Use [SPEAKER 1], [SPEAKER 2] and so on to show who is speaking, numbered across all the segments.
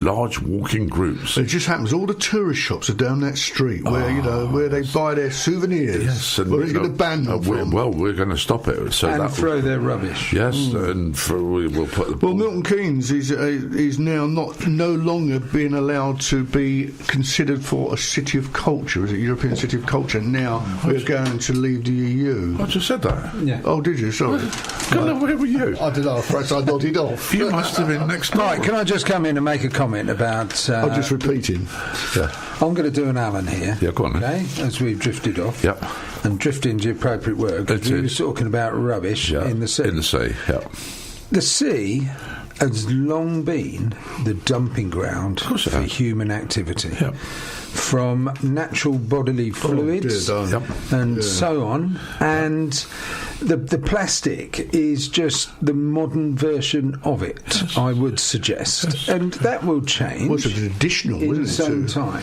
[SPEAKER 1] large walking groups.
[SPEAKER 2] It just happens. All the tourist shops are down that street where they buy their souvenirs.
[SPEAKER 1] Yes, and
[SPEAKER 2] where are you going to ban them from?
[SPEAKER 1] We're going to stop it. So
[SPEAKER 3] and throw their rubbish.
[SPEAKER 1] Yes, and we'll put.
[SPEAKER 2] Milton Keynes is now no longer being allowed to be considered for a city of culture. Is it European City of Culture? Now we're going to leave the EU.
[SPEAKER 1] I just said that.
[SPEAKER 3] Yeah.
[SPEAKER 2] Oh, did you? Sorry.
[SPEAKER 1] Where were you?
[SPEAKER 2] I don't know. Perhaps I nodded off.
[SPEAKER 1] You must have been next door.
[SPEAKER 3] Right, can I just come in and make a comment about...
[SPEAKER 2] I'm just repeating.
[SPEAKER 1] Yeah.
[SPEAKER 3] I'm going to do an Alan here.
[SPEAKER 1] Yeah, go on.
[SPEAKER 3] Okay, as we've drifted off.
[SPEAKER 1] Yep.
[SPEAKER 3] And drifting's the appropriate word, because we were talking about rubbish in the sea.
[SPEAKER 1] In the sea, yeah.
[SPEAKER 3] The sea has long been the dumping ground for human activity.
[SPEAKER 1] Yep.
[SPEAKER 3] From natural bodily fluids and so on, and the plastic is just the modern version of it, I would suggest, and that will change.
[SPEAKER 2] What's it, additional,
[SPEAKER 3] in some time?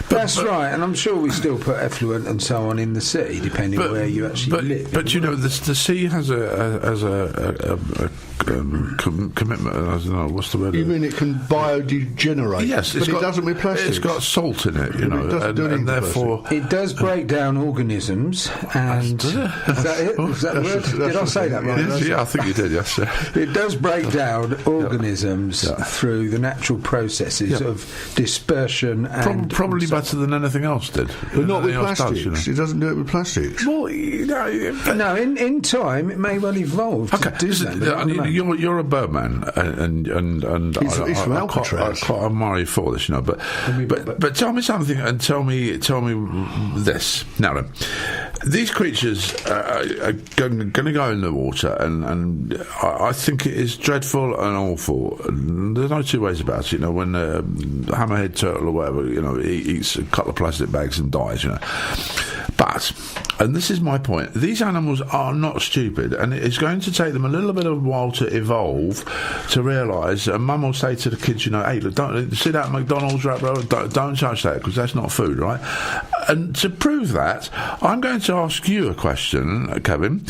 [SPEAKER 3] That's right, and I'm sure we still put effluent and so on in the sea, depending where you actually live.
[SPEAKER 1] But you know, the sea has a commitment. I don't know what's the word.
[SPEAKER 2] You mean it can biodegenerate?
[SPEAKER 1] Yes,
[SPEAKER 2] but it doesn't with plastic.
[SPEAKER 1] It's got salt in it, you know, and therefore
[SPEAKER 3] it does break down organisms. And is that it? Is that the word? Did I say that right?
[SPEAKER 1] Yeah, I think you did. Yes.
[SPEAKER 3] It does break down organisms through the natural processes of dispersion and
[SPEAKER 1] probably better than anything else did.
[SPEAKER 2] But not with plastics. It doesn't do it with plastics.
[SPEAKER 1] Well,
[SPEAKER 3] no. In time, it may well evolve.
[SPEAKER 1] Okay, you're a birdman, and
[SPEAKER 2] he's from Alcatraz.
[SPEAKER 1] I quite admire you for this, you know. But tell me something, and tell me this. Now then, these creatures are going to go in the water, and I think it is dreadful and awful. There's no two ways about it. You know, when a hammerhead turtle or whatever, you know, eats a couple of plastic bags and dies, you know. But, and this is my point, these animals are not stupid, and it's going to take them a little bit of a while to evolve to realise, and mum will say to the kids, you know, hey, look, don't see that McDonald's wrap roll, don't touch that, because that's not food, right? And to prove that, I'm going to ask you a question, Kevin.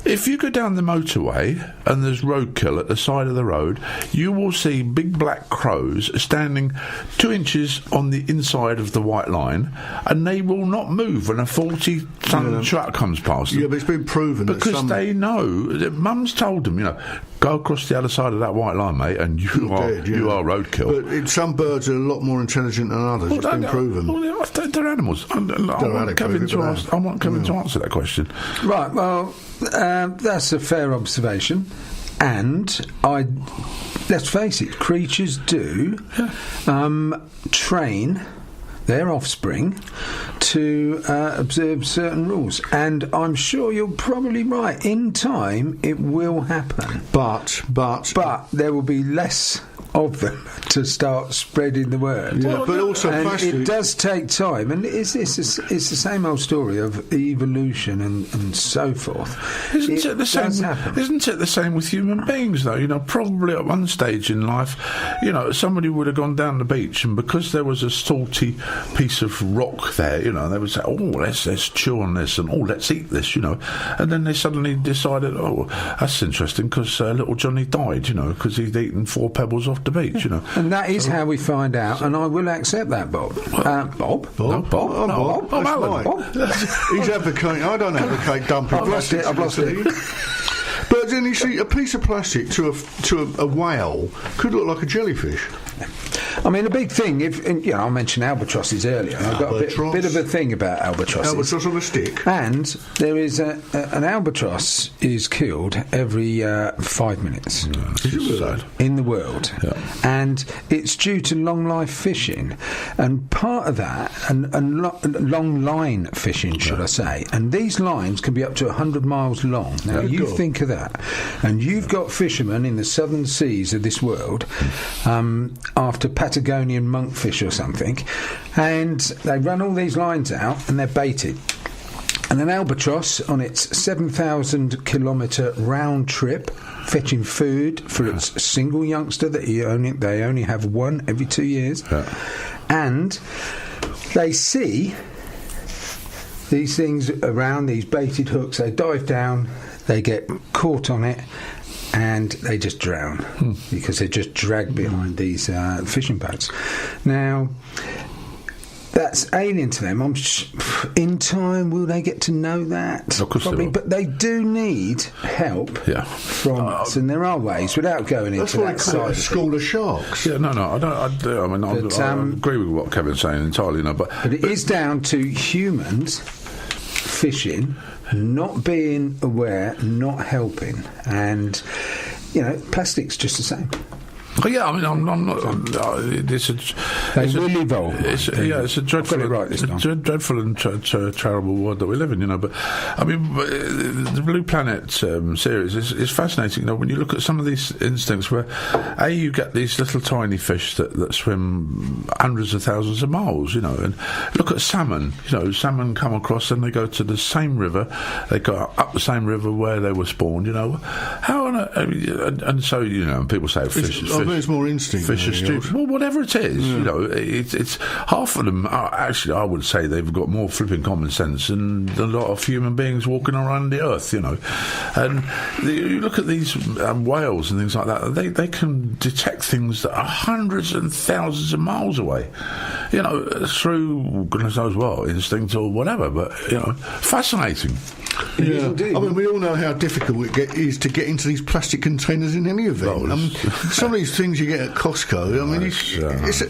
[SPEAKER 1] If you go down the motorway and there's roadkill at the side of the road, you will see big black crows standing 2 inches on the inside of the white line, and they will not move when a 40-ton truck comes past them.
[SPEAKER 2] Yeah, but it's been proven
[SPEAKER 1] because they know that mum's told them, you know, go across the other side of that white line, mate, and you are roadkill. But
[SPEAKER 2] some birds are a lot more intelligent than others. It's been proven.
[SPEAKER 1] Well, they're animals. I want Kevin to answer that question.
[SPEAKER 3] Right. Well, that's a fair observation, and let's face it, creatures do train their offspring to observe certain rules, and I'm sure you're probably right. In time, it will happen,
[SPEAKER 2] but
[SPEAKER 3] there will be less of them to start spreading the word.
[SPEAKER 2] Yeah, but also plastic.
[SPEAKER 3] It does take time, and it's the same old story of evolution and so forth.
[SPEAKER 1] Isn't it the same with human beings, though? You know, probably at one stage in life, you know, somebody would have gone down the beach, and because there was a salty piece of rock there, you know, they would say, oh, let's chew on this, and oh, let's eat this, you know, and then they suddenly decided, oh, that's interesting, because little Johnny died, you know, because he'd eaten 4 pebbles off the beach, you know.
[SPEAKER 3] And that is how we find out, and I will accept that, Bob. Bob?
[SPEAKER 2] No, Bob.
[SPEAKER 3] I'm Alan.
[SPEAKER 2] Bob. He's advocating. I don't advocate dumping plastic.
[SPEAKER 3] I've lost it.
[SPEAKER 2] But then you see, a piece of plastic to a whale could look like a jellyfish.
[SPEAKER 3] I mean, the big thing, I mentioned albatrosses earlier. I've got a bit of a thing about albatrosses.
[SPEAKER 2] Albatross on a stick.
[SPEAKER 3] And there is an albatross is killed every 5 minutes in the world. Yeah. And it's due to long life fishing. And part of that, and long line fishing, should I say. And these lines can be up to 100 miles long. Now, you think of that. And you've got fishermen in the southern seas of this world, after Patagonian monkfish or something, and they run all these lines out and they're baited. And an albatross on its 7,000 kilometre round trip, fetching food for its single youngster that they only have one every 2 years, and they see these things around, these baited hooks, they dive down, they get caught on it, and they just drown because they're just dragged behind these fishing boats. Now, that's alien to them. In time, will they get to know that?
[SPEAKER 1] Of course
[SPEAKER 3] Probably,
[SPEAKER 1] they will.
[SPEAKER 3] but they do need help from us, and there are ways without going into that
[SPEAKER 2] That's why they call it a
[SPEAKER 3] side.
[SPEAKER 2] school of sharks.
[SPEAKER 1] Yeah, no, I agree with what Kevin's saying entirely,
[SPEAKER 3] but it is down to humans fishing, not being aware, not helping, and plastic's just the same.
[SPEAKER 1] Well, yeah, I mean, I'm not.
[SPEAKER 3] They will evolve.
[SPEAKER 1] It's a dreadful, dreadful and terrible world that we live in, But I mean, the Blue Planet series is fascinating. When you look at some of these instincts, where you get these little tiny fish that swim hundreds of thousands of miles, and look at salmon. Salmon come across and they go to the same river, they go up the same river where they were spawned. How on earth? And so people say fish.
[SPEAKER 2] It's more instinct.
[SPEAKER 1] Fish are stupid. Well, whatever it is, it's half of them. Actually, I would say they've got more flipping common sense than a lot of human beings walking around the earth. And you look at these whales and things like that. They can detect things that are hundreds and thousands of miles away. Through goodness knows what, instinct or whatever. But fascinating.
[SPEAKER 2] Yeah, I mean, we all know how difficult it is to get into these plastic containers in any event. Some of these things you get at Costco, I mean,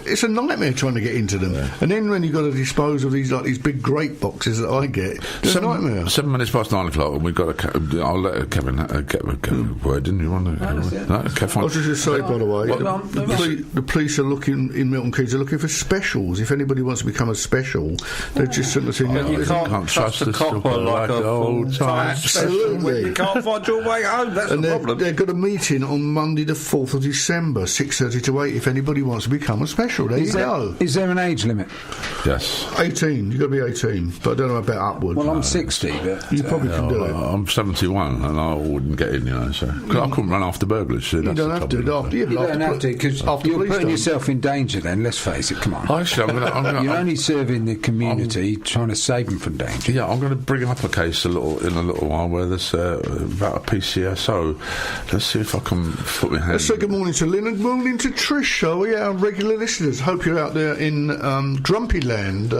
[SPEAKER 2] it's a nightmare trying to get into them. Yeah. And then when you've got to dispose of these big grape boxes that I get, it's a nightmare.
[SPEAKER 1] 7 minutes past 9 o'clock, and we've got I'll let Kevin get a word. Didn't you want to?
[SPEAKER 2] I was just say, by the way, the police are looking in Milton Keynes. Are looking for specials. If anybody wants to become a special, they're just sort of saying,
[SPEAKER 4] you can't trust a copper like a full-time
[SPEAKER 2] absolutely.
[SPEAKER 4] You can't find your way home. That's the problem.
[SPEAKER 2] They've got a meeting on Monday, the 4th of December, 6:30 to 8. If anybody wants to become a special, there you go.
[SPEAKER 3] Is there an age limit?
[SPEAKER 1] Yes.
[SPEAKER 2] 18. You've got to be 18, but I don't know about upwards.
[SPEAKER 3] Well, I'm 60, but
[SPEAKER 2] you probably can do it.
[SPEAKER 1] I'm 71, and I wouldn't get in, so because I couldn't run after burglars. So
[SPEAKER 2] you don't have to. You
[SPEAKER 3] don't have to, because you're putting yourself in danger. Then let's face it. Come on.
[SPEAKER 1] Actually,
[SPEAKER 3] you're only serving the community, trying to save them from danger.
[SPEAKER 1] Yeah, I'm going to bring up a case in a little while where there's about a PCSO. Let's see if I can put my hand.
[SPEAKER 2] Let's say good morning to Lynn and good morning to Trish, shall we? Our regular listeners. Hope you're out there in Grumpy Land.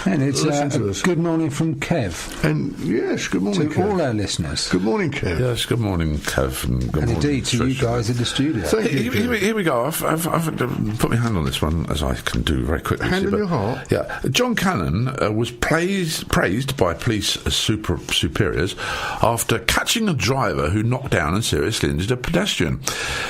[SPEAKER 3] And it's good morning from Kev.
[SPEAKER 2] And yes, good morning
[SPEAKER 3] to
[SPEAKER 2] Kev.
[SPEAKER 3] all our listeners.
[SPEAKER 2] Good morning, Kev.
[SPEAKER 1] Yes, good morning, Kev. And good morning,
[SPEAKER 3] indeed to
[SPEAKER 1] Trish.
[SPEAKER 3] you guys in the studio.
[SPEAKER 2] Thank you.
[SPEAKER 1] Here we go. I've put my hand on this one, as I can do very quickly.
[SPEAKER 2] Hand on your heart.
[SPEAKER 1] Yeah. John Cannon was praised by police superiors after catching a driver who knocked down and seriously injured a pedestrian.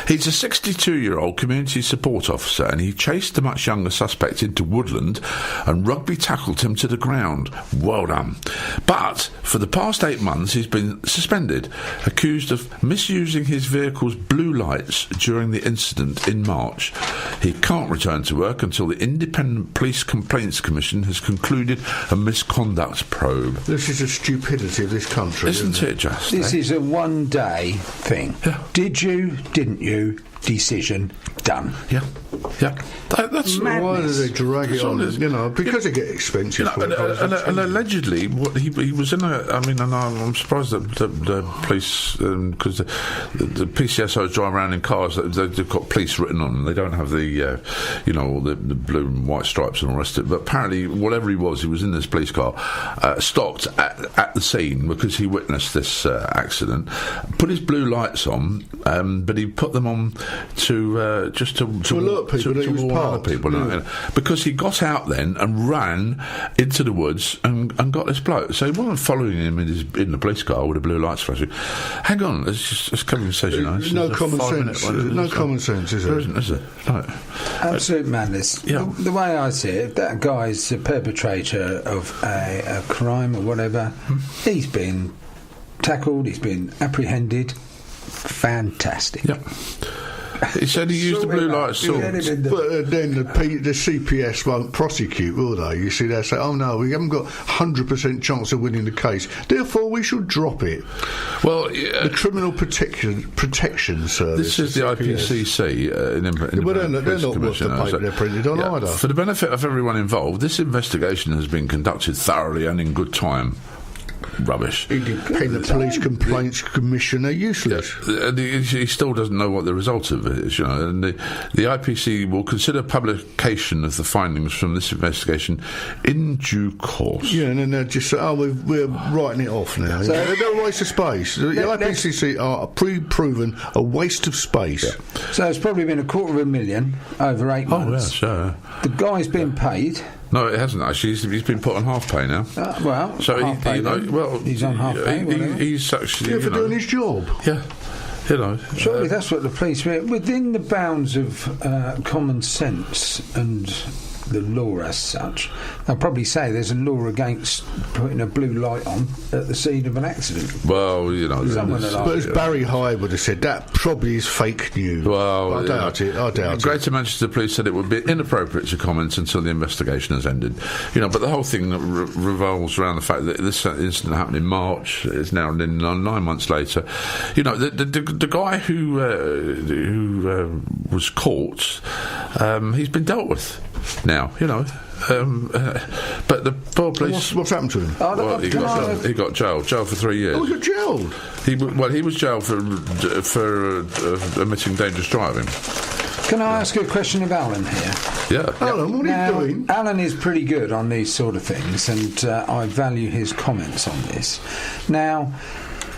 [SPEAKER 1] He's a 62-year-old community support officer, and he chased the much younger suspect into woodland and rugby tackled him to the ground. Well done. But for the past 8 months, he's been suspended, accused of misusing his vehicle's blue lights during the incident in March. He can't return to work until the Independent Police Complaints Commission has concluded a misconduct probe.
[SPEAKER 2] This is the stupidity of this country,
[SPEAKER 1] isn't it just?
[SPEAKER 3] This is a one-day thing.
[SPEAKER 1] Yeah.
[SPEAKER 3] Did you, didn't you, decision, done.
[SPEAKER 1] Yeah. That's
[SPEAKER 3] madness.
[SPEAKER 2] Why do they drag it on? Because they get expensive.
[SPEAKER 1] And allegedly, what he was in a. I mean, and I'm surprised that the police, because the PCSOs drive around in cars that they've got police written on them. They don't have the, all the blue and white stripes and all the rest of it. But apparently, whatever he was in this police car, stopped at the scene because he witnessed this accident. Put his blue lights on, but he put them on to
[SPEAKER 2] alert people that he was parked.
[SPEAKER 1] Because he got out then and ran into the woods and got this bloke. So he wasn't following him in the police car with the blue lights flashing. Hang on, as Kevin says,
[SPEAKER 2] no common sense. No common sense, is there?
[SPEAKER 1] Is it? No.
[SPEAKER 3] Absolute madness.
[SPEAKER 1] Yeah.
[SPEAKER 3] The way I see it, that guy's a perpetrator of a crime or whatever. He's been tackled, he's been apprehended. Fantastic.
[SPEAKER 1] Yeah. He said he used the blue light sword.
[SPEAKER 2] But then the CPS won't prosecute, will they? You see, they'll say, oh no, we haven't got 100% chance of winning the case, therefore we should drop it.
[SPEAKER 1] Well,
[SPEAKER 2] the Criminal Protection Service.
[SPEAKER 1] This is the IPCC.
[SPEAKER 2] They're not worth the paper they're printed on either.
[SPEAKER 1] For the benefit of everyone involved, this investigation has been conducted thoroughly and in good time. rubbish.
[SPEAKER 2] He did the Police Complaints Commission are useless.
[SPEAKER 1] Yeah. And he still doesn't know what the result of it is, and the IPC will consider publication of the findings from this investigation in due course.
[SPEAKER 2] Yeah, and then they'll just say, we're writing it off now. So they're a waste of space. The IPCC are pre-proven a waste of space.
[SPEAKER 3] Yeah. So it's probably been $250,000 over 8 months.
[SPEAKER 1] Oh, yeah, sure.
[SPEAKER 3] The guy's been paid.
[SPEAKER 1] No, it hasn't actually. He's been put on half pay now.
[SPEAKER 3] So he's on half pay.
[SPEAKER 1] He's actually
[SPEAKER 2] for doing his job.
[SPEAKER 1] Yeah.
[SPEAKER 3] Surely that's what the police within the bounds of common sense and the law as such. They'll probably say there's a law against putting a blue light on at the scene of an accident.
[SPEAKER 1] Well,
[SPEAKER 2] but as Barry Hyde would have said, that probably is fake news.
[SPEAKER 1] Well,
[SPEAKER 2] I doubt it.
[SPEAKER 1] Greater Manchester Police said it would be inappropriate to comment until the investigation has ended. But the whole thing revolves around the fact that this incident happened in March. It's now 9 months later. The guy who was caught, he's been dealt with now. But the poor police.
[SPEAKER 2] What's happened to him?
[SPEAKER 1] He got jailed for 3 years.
[SPEAKER 2] Oh, he got jailed.
[SPEAKER 1] He was jailed for omitting dangerous driving.
[SPEAKER 3] Can I ask you a question of Alan here?
[SPEAKER 1] Yeah.
[SPEAKER 2] Alan, what are you doing?
[SPEAKER 3] Alan is pretty good on these sort of things, and I value his comments on this. Now,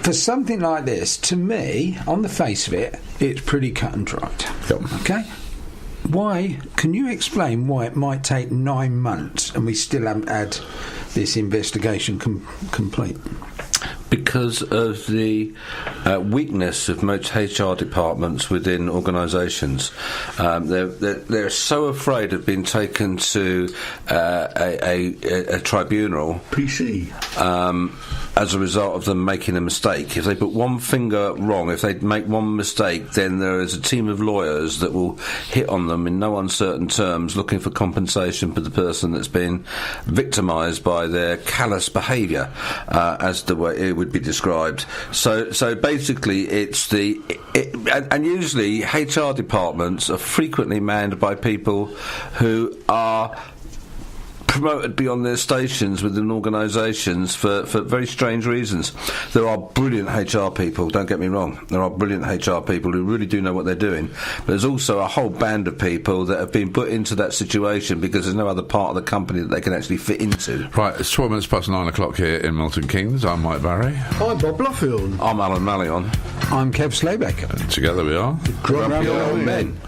[SPEAKER 3] for something like this, to me, on the face of it, it's pretty cut and dried.
[SPEAKER 1] Yep.
[SPEAKER 3] Okay? Why? Can you explain why it might take 9 months and we still haven't had this investigation complete?
[SPEAKER 5] Because of the weakness of most HR departments within organisations. They're so afraid of being taken to a tribunal.
[SPEAKER 2] PC.
[SPEAKER 5] As a result of them making a mistake. If they put one finger wrong, if they make one mistake, then there is a team of lawyers that will hit on them in no uncertain terms, looking for compensation for the person that's been victimised by their callous behaviour, as the way it would be described. So basically, and usually HR departments are frequently manned by people who are promoted beyond their stations within organisations for very strange reasons. There are brilliant HR people, don't get me wrong. There are brilliant HR people who really do know what they're doing. But there's also a whole band of people that have been put into that situation because there's no other part of the company that they can actually fit into.
[SPEAKER 1] Right, it's 12 minutes past 9 o'clock here in Milton Keynes. I'm Mike Barry.
[SPEAKER 2] I'm Bob Bluffield.
[SPEAKER 5] I'm Alan Mallyon.
[SPEAKER 3] I'm Kev Slaymaker.
[SPEAKER 1] And together we are
[SPEAKER 5] Grumpy Old Men.